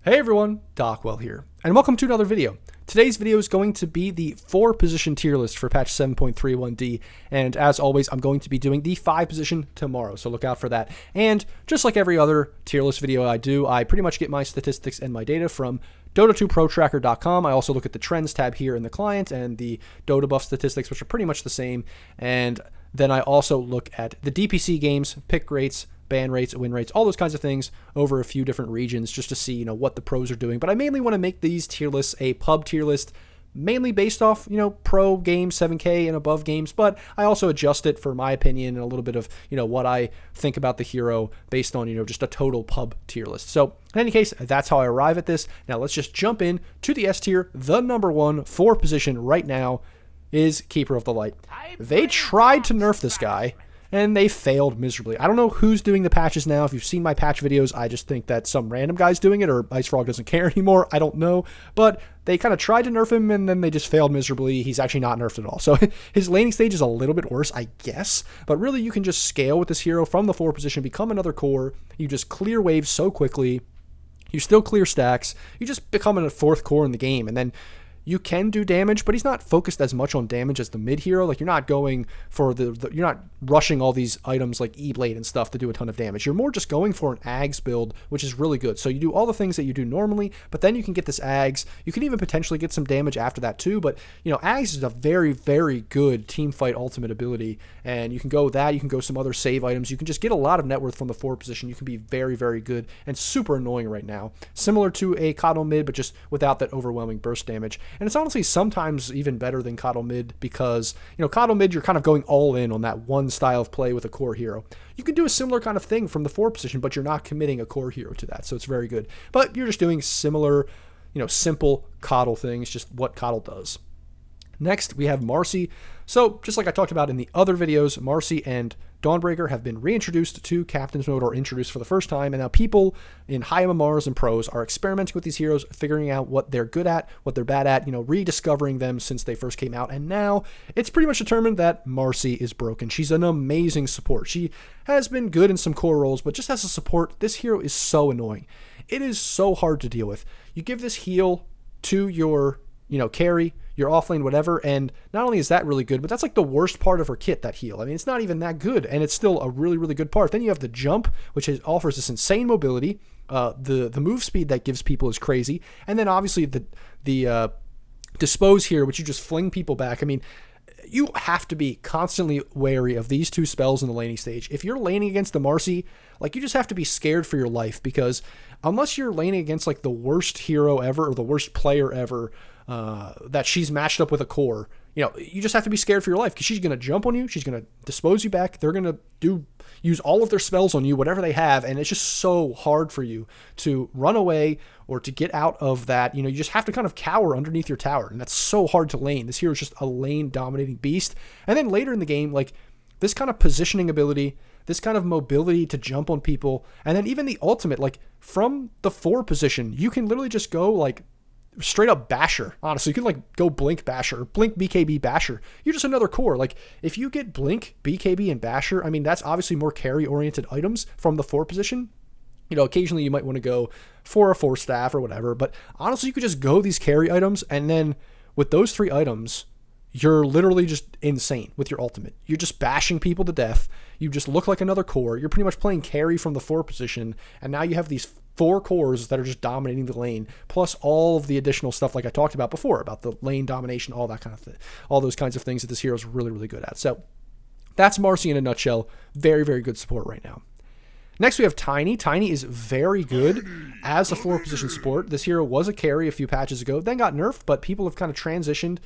Hey everyone, Dockwell here, and welcome to another video. Today's video is going to be the 4-position tier list for patch 7.31D, and as always, I'm going to be doing the 5-position tomorrow, so look out for that. And just like every other tier list video I do, I pretty much get my statistics and my data from Dota2ProTracker.com. I also look at the trends tab here in the client and the Dota buff statistics, which are pretty much the same, and then I also look at the DPC games, pick rates, ban rates, win rates, all those kinds of things over a few different regions just to see, what the pros are doing. But I mainly want to make these tier lists a pub tier list, mainly based off, pro games, 7K and above games, but I also adjust it for my opinion and a little bit of, what I think about the hero based on, just a total pub tier list. So in any case, that's how I arrive at this. Now let's just jump in to the S tier. The number 1 position right now is Keeper of the Light. They tried to nerf this guy, and they failed miserably. I don't know who's doing the patches now. If you've seen my patch videos, I just think that some random guy's doing it, or Ice Frog doesn't care anymore. I don't know. But they kind of tried to nerf him, and then they just failed miserably. He's actually not nerfed at all. So his laning stage is a little bit worse, I guess. But really, you can just scale with this hero from the 4 position, become another core. You just clear waves so quickly. You still clear stacks. You just become a 4th core in the game, and then you can do damage, but he's not focused as much on damage as the mid hero. Like, you're not going for you're not rushing all these items like E-Blade and stuff to do a ton of damage. You're more just going for an Ags build, which is really good. So you do all the things that you do normally, but then you can get this Ags. You can even potentially get some damage after that too, but, Ags is a very, very good team fight ultimate ability, and you can go that, you can go some other save items. You can just get a lot of net worth from the 4 position. You can be very, very good and super annoying right now. Similar to a Coddle mid, but just without that overwhelming burst damage. And it's honestly sometimes even better than Coddle mid because, Coddle mid, you're kind of going all in on that one style of play with a core hero. You can do a similar kind of thing from the 4 position, but you're not committing a core hero to that, so it's very good. But you're just doing similar, simple Coddle things, just what Coddle does. Next, we have Marcy. So, just like I talked about in the other videos, Marcy and Dawnbreaker have been reintroduced to Captain's Mode, or introduced for the first time, and now people in high MMRs and pros are experimenting with these heroes, figuring out what they're good at, what they're bad at, rediscovering them since they first came out, and now it's pretty much determined that Marcy is broken. She's an amazing support. She has been good in some core roles, but just as a support, this hero is so annoying. It is so hard to deal with. You give this heal to your carry, your offlane, whatever, and not only is that really good, but that's like the worst part of her kit, that heal. I mean, it's not even that good, and it's still a really, really good part. Then you have the jump, which offers this insane mobility. The move speed that gives people is crazy, and then obviously the dispose here, which you just fling people back. I mean, you have to be constantly wary of these 2 spells in the laning stage. If you're laning against the Marcy, you just have to be scared for your life, because unless you're laning against the worst hero ever or the worst player ever, that she's matched up with a core, you just have to be scared for your life, because she's going to jump on you, she's going to dispose you back, they're going to use all of their spells on you, whatever they have, and it's just so hard for you to run away or to get out of that. You just have to kind of cower underneath your tower, and that's so hard to lane. This hero is just a lane dominating beast. And then later in the game, this kind of positioning ability, this kind of mobility to jump on people, and then even the ultimate, from the 4 position, you can literally just go straight up Basher. Honestly, you can go Blink Basher, Blink BKB Basher. You're just another core. If you get Blink, BKB, and Basher, I mean, that's obviously more carry oriented items from the 4 position. Occasionally you might want to go for a 4 staff or whatever, but honestly, you could just go these carry items, and then with those 3 items, you're literally just insane with your ultimate. You're just bashing people to death. You just look like another core. You're pretty much playing carry from the 4 position, and now you have these 4 cores that are just dominating the lane, plus all of the additional stuff like I talked about before, about the lane domination, all that kind of thing, all those kinds of things that this hero is really, really good at. So that's Marcy in a nutshell. Very, very good support right now. Next, we have Tiny. Tiny is very good as a 4 position support. This hero was a carry a few patches ago, then got nerfed, but people have kind of transitioned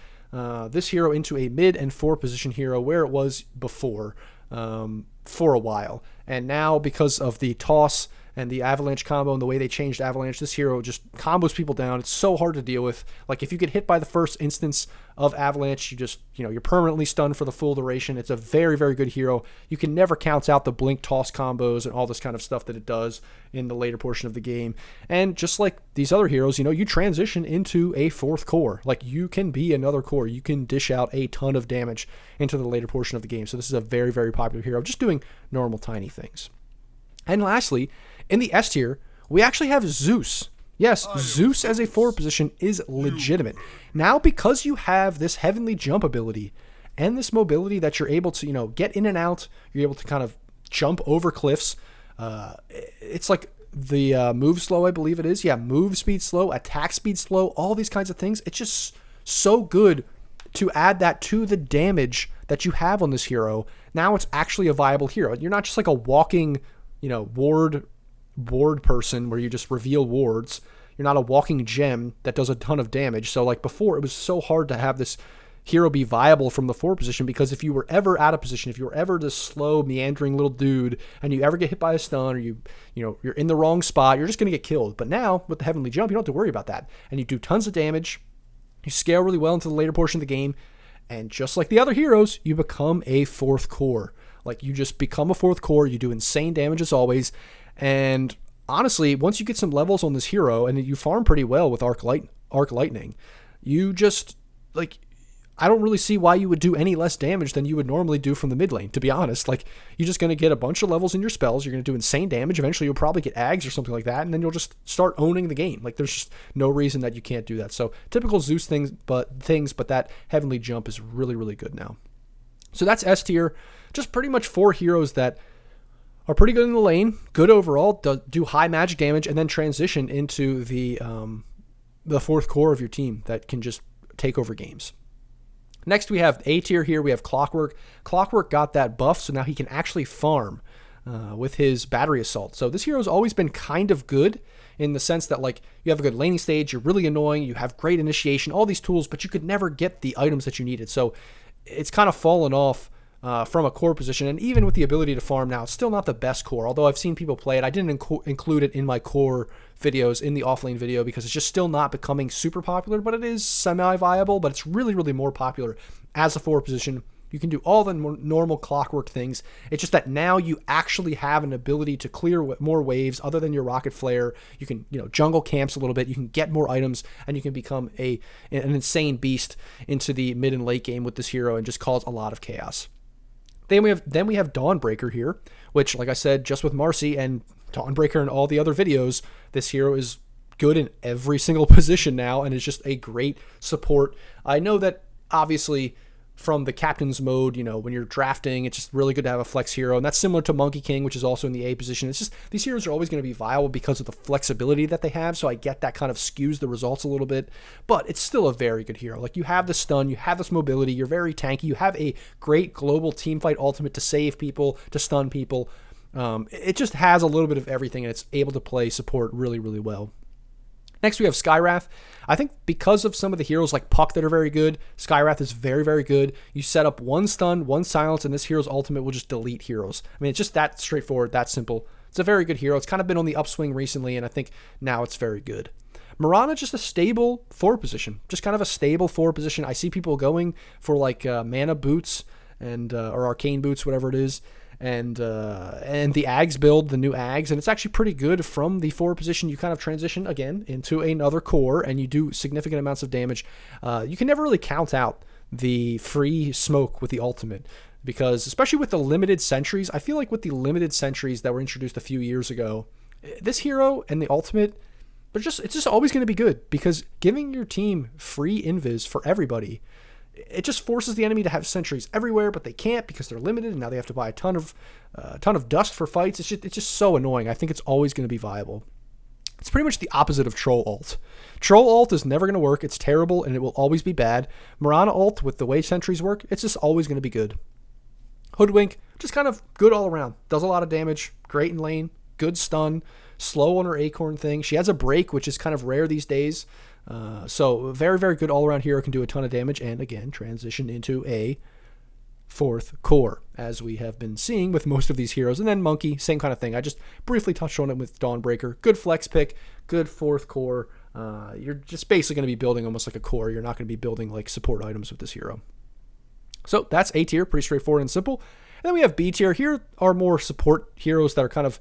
this hero into a mid and 4 position hero where it was before for a while. And now, because of the toss and the avalanche combo and the way they changed avalanche, this hero just combos people down. It's so hard to deal with. If you get hit by the first instance of avalanche, you just, you're permanently stunned for the full duration. It's a very, very good hero. You can never count out the blink toss combos and all this kind of stuff that it does in the later portion of the game. And just like these other heroes, you transition into a 4th core. You can be another core. You can dish out a ton of damage into the later portion of the game. So this is a very, very popular hero, just doing normal Tiny things. And lastly, in the S tier, we actually have Zeus. Yes, Zeus as a forward position is legitimate. Now, because you have this heavenly jump ability and this mobility that you're able to, get in and out, you're able to kind of jump over cliffs. It's like the move slow, I believe it is. Yeah, move speed slow, attack speed slow, all these kinds of things. It's just so good to add that to the damage that you have on this hero. Now it's actually a viable hero. You're not just like a walking, ward person where you just reveal wards. You're not a walking gem that does a ton of damage. So like before, it was so hard to have this hero be viable from the forward position, because if you were ever out of position, if you were ever this slow meandering little dude and you ever get hit by a stun, or you're in the wrong spot, you're just going to get killed. But now with the heavenly jump, you don't have to worry about that, and you do tons of damage. You scale really well into the later portion of the game, and just like the other heroes, you become a fourth core. Like, you just become a fourth core. You do insane damage as always. And honestly, once you get some levels on this hero and you farm pretty well with Arc Lightning, you just, like, I don't really see why you would do any less damage than you would normally do from the mid lane, to be honest. Like, you're just going to get a bunch of levels in your spells. You're going to do insane damage. Eventually, you'll probably get Ags or something like that, and then you'll just start owning the game. Like, there's just no reason that you can't do that. So, typical Zeus things, but that heavenly jump is really, really good now. So that's S tier. Just pretty much 4 heroes that are pretty good in the lane, good overall, do high magic damage, and then transition into the fourth core of your team that can just take over games. Next, we have A tier here. We have Clockwork. Clockwork got that buff, so now he can actually farm with his battery assault. So this hero's always been kind of good in the sense that, like, you have a good laning stage, you're really annoying, you have great initiation, all these tools, but you could never get the items that you needed. So it's kind of fallen off from a core position, and even with the ability to farm now, it's still not the best core, although I've seen people play it. I didn't include it in my core videos in the offlane video because it's just still not becoming super popular, but it is semi-viable, but it's really, really more popular as a forward position. You can do all the normal Clockwork things. It's just that now you actually have an ability to clear more waves other than your Rocket Flare. You can, jungle camps a little bit. You can get more items, and you can become an insane beast into the mid and late game with this hero and just cause a lot of chaos. Then we have Dawnbreaker here, which, like I said, just with Marcy and Dawnbreaker and all the other videos, this hero is good in every single position now and is just a great support. I know that obviously from the captain's mode, when you're drafting, it's just really good to have a flex hero, and that's similar to Monkey King, which is also in the A position. It's just these heroes are always going to be viable because of the flexibility that they have, so I get that kind of skews the results a little bit, but it's still a very good hero. Like, you have the stun, you have this mobility, you're very tanky, you have a great global teamfight ultimate to save people, to stun people. It just has a little bit of everything, and it's able to play support really, really well. Next, we have Skywrath. I think because of some of the heroes like Puck that are very good, Skywrath is very, very good. You set up one stun, one silence, and this hero's ultimate will just delete heroes. I mean, it's just that straightforward, that simple. It's a very good hero. It's kind of been on the upswing recently, and I think now it's very good. Mirana, just a stable forward position. Just kind of a stable forward position. I see people going for like mana boots and or arcane boots, whatever it is. And the Ags build, the new Ags, and it's actually pretty good from the forward position. You kind of transition again into another core, and you do significant amounts of damage. You can never really count out the free smoke with the ultimate, because especially with the limited sentries, I feel like with the limited sentries that were introduced a few years ago, this hero and the ultimate, it's just always going to be good, because giving your team free invis for everybody, it just forces the enemy to have sentries everywhere, but they can't because they're limited, and now they have to buy a ton of dust for fights. It's just so annoying. I think it's always going to be viable. It's pretty much the opposite of Troll Ult. Troll Ult is never going to work. It's terrible, and it will always be bad. Mirana Ult, with the way sentries work, it's just always going to be good. Hoodwink, just kind of good all around. Does a lot of damage, great in lane, good stun, slow on her acorn thing. She has a break, which is kind of rare these days. So very, very good all-around hero, can do a ton of damage, and again, transition into a fourth core, as we have been seeing with most of these heroes. And then Monkey, same kind of thing. I just briefly touched on it with Dawnbreaker. Good flex pick, good fourth core. You're just basically going to be building almost like a core. You're not going to be building like support items with this hero. So that's A tier, pretty straightforward and simple. And then we have B tier. Here are more support heroes that are kind of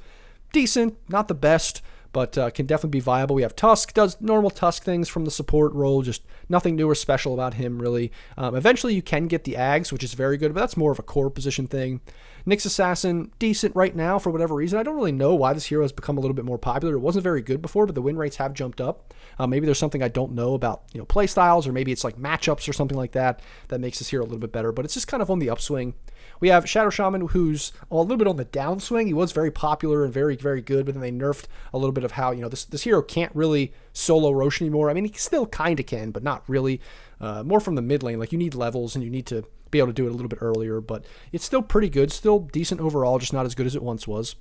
decent, not the best, but can definitely be viable. We have Tusk, does normal Tusk things from the support role, just nothing new or special about him, really. Eventually, you can get the Ags, which is very good, but that's more of a core position thing. Nyx Assassin, decent right now for whatever reason. I don't really know why this hero has become a little bit more popular. It wasn't very good before, but the win rates have jumped up. Maybe there's something I don't know about, play styles, or maybe it's like matchups or something like that makes this hero a little bit better, but it's just kind of on the upswing. We have Shadow Shaman, who's a little bit on the downswing. He was very popular and very, very good, but then they nerfed a little bit of how, this hero can't really solo Rosh anymore. I mean, he still kind of can, but not really. More from the mid lane. Like, you need levels, and you need to be able to do it a little bit earlier, but it's still pretty good, still decent overall, just not as good as it once was.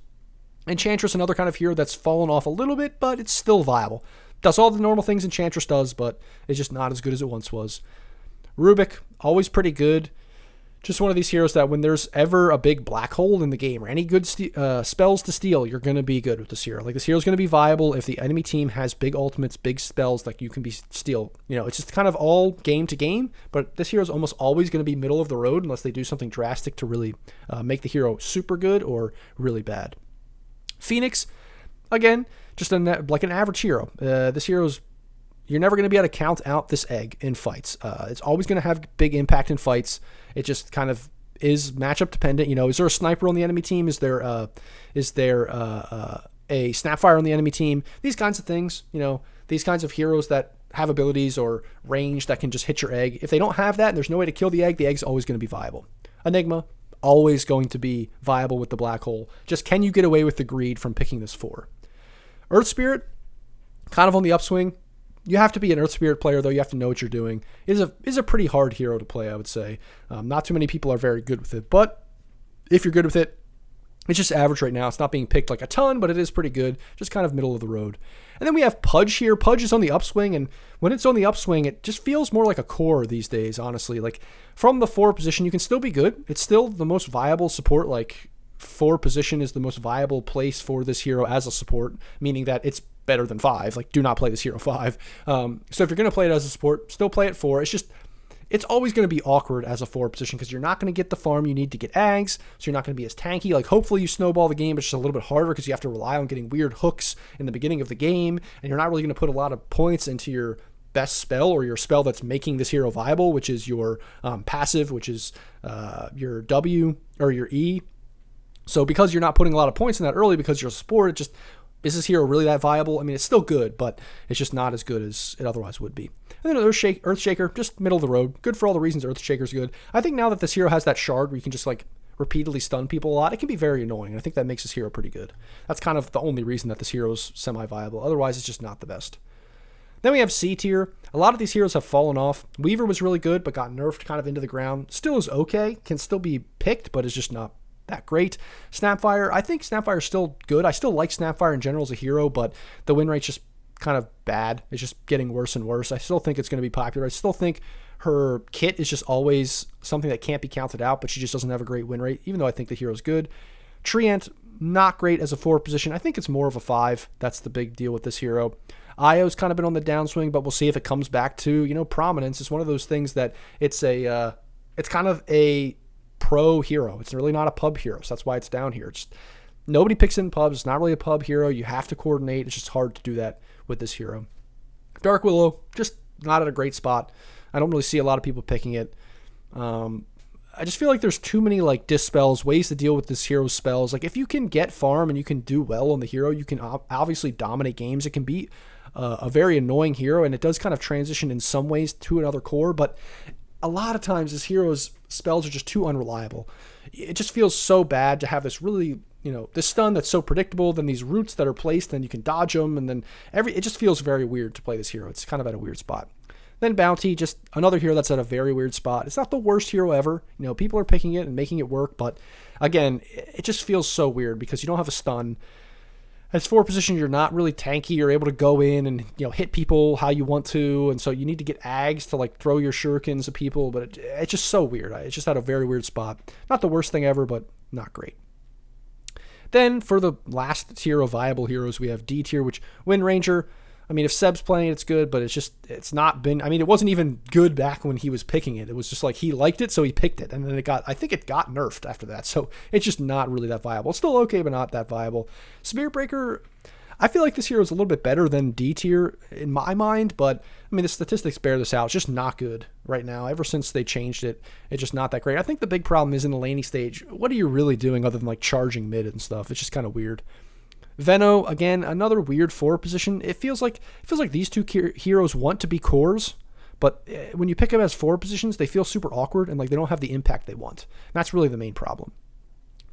Enchantress, another kind of hero that's fallen off a little bit, but it's still viable. Does all the normal things Enchantress does, but it's just not as good as it once was. Rubik, always pretty good. Just one of these heroes that when there's ever a big black hole in the game or any good spells to steal, you're going to be good with this hero. Like, this hero's going to be viable if the enemy team has big ultimates, big spells, like you can be steal. It's just kind of all game to game, but this hero's almost always going to be middle of the road unless they do something drastic to really make the hero super good or really bad. Phoenix, again, just like an average hero. This hero's, you're never going to be able to count out this egg in fights. It's always going to have big impact in fights. It just kind of is matchup dependent. Is there a sniper on the enemy team? Is there a Snapfire on the enemy team? These kinds of things, these kinds of heroes that have abilities or range that can just hit your egg. If they don't have that and there's no way to kill the egg's always going to be viable. Enigma, always going to be viable with the black hole. Just can you get away with the greed from picking this 4? Earth Spirit, kind of on the upswing. You have to be an Earth Spirit player, though. You have to know what you're doing. It is a pretty hard hero to play, I would say. Not too many people are very good with it, but if you're good with it, it's just average right now. It's not being picked like a ton, but it is pretty good. Just kind of middle of the road. And then we have Pudge here. Pudge is on the upswing, and when it's on the upswing, it just feels more like a core these days, honestly. Like, from the 4 position, you can still be good. It's still the most viable support. Like, 4 position is the most viable place for this hero as a support, meaning that it's better than 5. Like, do not play this hero 5. So if you're going to play it as a support, still play it 4. It's always going to be awkward as a 4 position because you're not going to get the farm you need to get Ags, so you're not going to be as tanky. Like, hopefully you snowball the game, but it's just a little bit harder because you have to rely on getting weird hooks in the beginning of the game, and you're not really going to put a lot of points into your best spell or your spell that's making this hero viable, which is your passive, which is your W or your E. So because you're not putting a lot of points in that early because you're a support, is this hero really that viable? I mean, it's still good, but it's just not as good as it otherwise would be. And then Earthshaker, just middle of the road. Good for all the reasons Earthshaker's good. I think now that this hero has that shard where you can just like repeatedly stun people a lot, it can be very annoying. And I think that makes this hero pretty good. That's kind of the only reason that this hero is semi-viable. Otherwise, it's just not the best. Then we have C tier. A lot of these heroes have fallen off. Weaver was really good, but got nerfed kind of into the ground. Still is okay. Can still be picked, but is just not that great. Snapfire, I think Snapfire is still good. I still like Snapfire in general as a hero, but the win rate's just kind of bad. It's just getting worse and worse. I still think it's going to be popular. I still think her kit is just always something that can't be counted out, but she just doesn't have a great win rate, even though I think the hero's good. Treant, not great as a 4 position. I think it's more of a 5. That's the big deal with this hero. Io's kind of been on the downswing, but we'll see if it comes back to, prominence. It's one of those things that it's kind of a pro hero. It's really not a pub hero, so that's why it's down here. Nobody picks in pubs. It's not really a pub hero. You have to coordinate. It's just hard to do that with this hero. Dark Willow, just not at a great spot. I don't really see a lot of people picking it. I just feel like there's too many like dispels, ways to deal with this hero's spells. Like, if you can get farm and you can do well on the hero, you can obviously dominate games. It can be a very annoying hero, and it does kind of transition in some ways to another core, but a lot of times this hero's spells are just too unreliable. It just feels so bad to have this really, this stun that's so predictable, then these roots that are placed, then you can dodge them, and then it just feels very weird to play this hero. It's kind of at a weird spot. Then Bounty, just another hero that's at a very weird spot. It's not the worst hero ever. People are picking it and making it work, but again, it just feels so weird because you don't have a stun. As 4 position, you're not really tanky. You're able to go in and hit people how you want to, and so you need to get Ags to like throw your shurikens at people. But it's just so weird. It's just at a very weird spot. Not the worst thing ever, but not great. Then for the last tier of viable heroes, we have D tier, which Wind Ranger. I mean, if Seb's playing it, it's good, but it's not been, I mean, it wasn't even good back when he was picking it. It was just like he liked it, so he picked it. And then I think it got nerfed after that. So it's just not really that viable. It's still okay, but not that viable. Spirit Breaker, I feel like this hero is a little bit better than D tier in my mind, but I mean, the statistics bear this out. It's just not good right now. Ever since they changed it, it's just not that great. I think the big problem is in the laning stage. What are you really doing other than like charging mid and stuff? It's just kind of weird. Veno, again, another weird 4 position. It feels like these two heroes want to be cores, but when you pick them as 4 positions, they feel super awkward and like they don't have the impact they want. And that's really the main problem.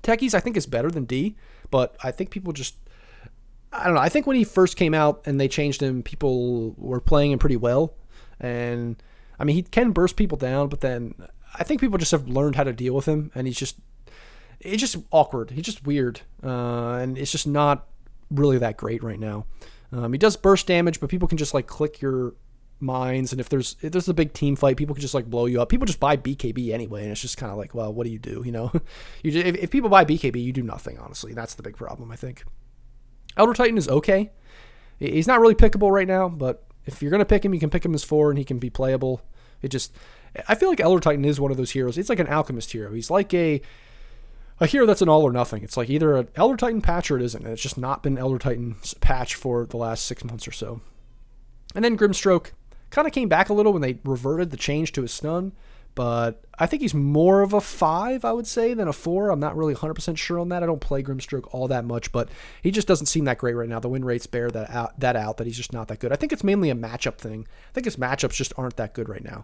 Techies, I think, is better than D, but I think people just, I don't know. I think when he first came out and they changed him, people were playing him pretty well. And I mean, he can burst people down, but then I think people just have learned how to deal with him. And it's just awkward. He's just weird. And it's just not really that great right now. He does burst damage, but people can just like click your mines. And if there's a big team fight, people can just like blow you up. People just buy BKB anyway. And it's just kind of like, well, what do you do? You know, if people buy BKB, you do nothing, honestly. That's the big problem, I think. Elder Titan is okay. He's not really pickable right now, but if you're going to pick him, you can pick him as 4 and he can be playable. I feel like Elder Titan is one of those heroes. It's like an alchemist hero. He's like a hero that's an all or nothing. It's like either an Elder Titan patch or it isn't. And it's just not been Elder Titan's patch for the last 6 months or so. And then Grimstroke kind of came back a little when they reverted the change to his stun. But I think he's more of a 5, I would say, than a 4. I'm not really 100% sure on that. I don't play Grimstroke all that much, but he just doesn't seem that great right now. The win rates bear that out, that he's just not that good. I think it's mainly a matchup thing. I think his matchups just aren't that good right now.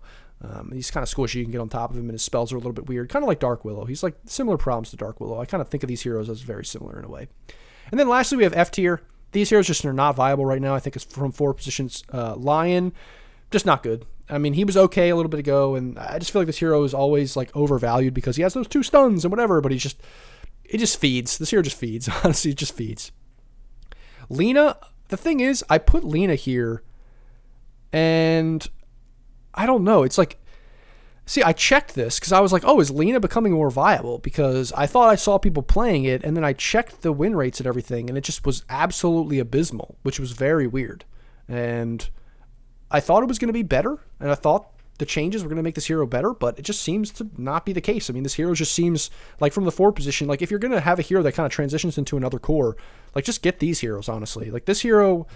He's kind of squishy. You can get on top of him, and his spells are a little bit weird, kind of like Dark Willow. He's like similar problems to Dark Willow. I kind of think of these heroes as very similar in a way. And then lastly, we have F tier. These heroes just are not viable right now. I think it's from 4 positions. Lion, just not good. I mean, he was okay a little bit ago, and I just feel like this hero is always like overvalued because he has those 2 stuns and whatever, but it just feeds. This hero just feeds. Honestly, it just feeds. Lina, the thing is, I put Lina here, and I don't know. It's like, see, I checked this because I was like, oh, is Lina becoming more viable? Because I thought I saw people playing it, and then I checked the win rates and everything, and it just was absolutely abysmal, which was very weird. And I thought it was going to be better, and I thought the changes were going to make this hero better, but it just seems to not be the case. I mean, this hero just seems like from the 4 position, like if you're going to have a hero that kind of transitions into another core, like just get these heroes, honestly. Like this hero,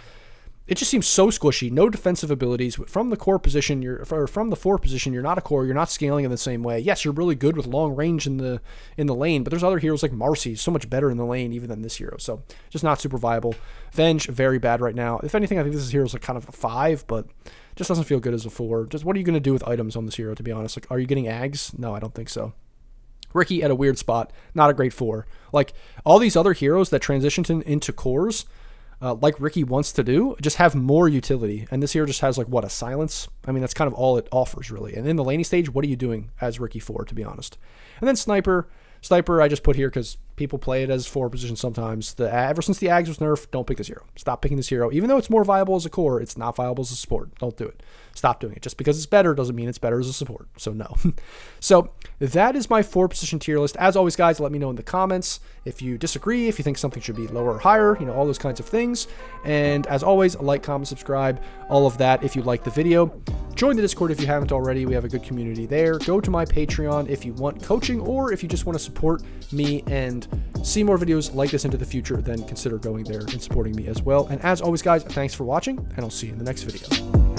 it just seems so squishy. No defensive abilities from the core position. From the 4 position. You're not a core. You're not scaling in the same way. Yes, you're really good with long range in the lane, but there's other heroes like Marcy, so much better in the lane even than this hero. So just not super viable. Venge, very bad right now. If anything, I think this hero is like kind of a 5, but just doesn't feel good as a 4. Just what are you going to do with items on this hero? To be honest, like, are you getting Ags? No, I don't think so. Ricky at a weird spot, not a great 4. Like all these other heroes that transitioned into cores, like Ricky wants to do, just have more utility. And this hero just has like what, a silence? I mean, that's kind of all it offers really. And in the laning stage, what are you doing as Ricky 4, to be honest? And then Sniper I just put here because people play it as 4 positions sometimes. Ever since the Ags was nerfed, don't pick this hero. Stop picking this hero. Even though it's more viable as a core, it's not viable as a support. Don't do it. Stop doing it. Just because it's better doesn't mean it's better as a support. So no. So that is my 4 position tier list. As always, guys, let me know in the comments if you disagree, if you think something should be lower or higher, you know, all those kinds of things. And as always, like, comment, subscribe, all of that if you like the video. Join the Discord if you haven't already. We have a good community there. Go to my Patreon if you want coaching or if you just want to support me and see more videos like this into the future, then consider going there and supporting me as well. And as always, guys, thanks for watching, and I'll see you in the next video.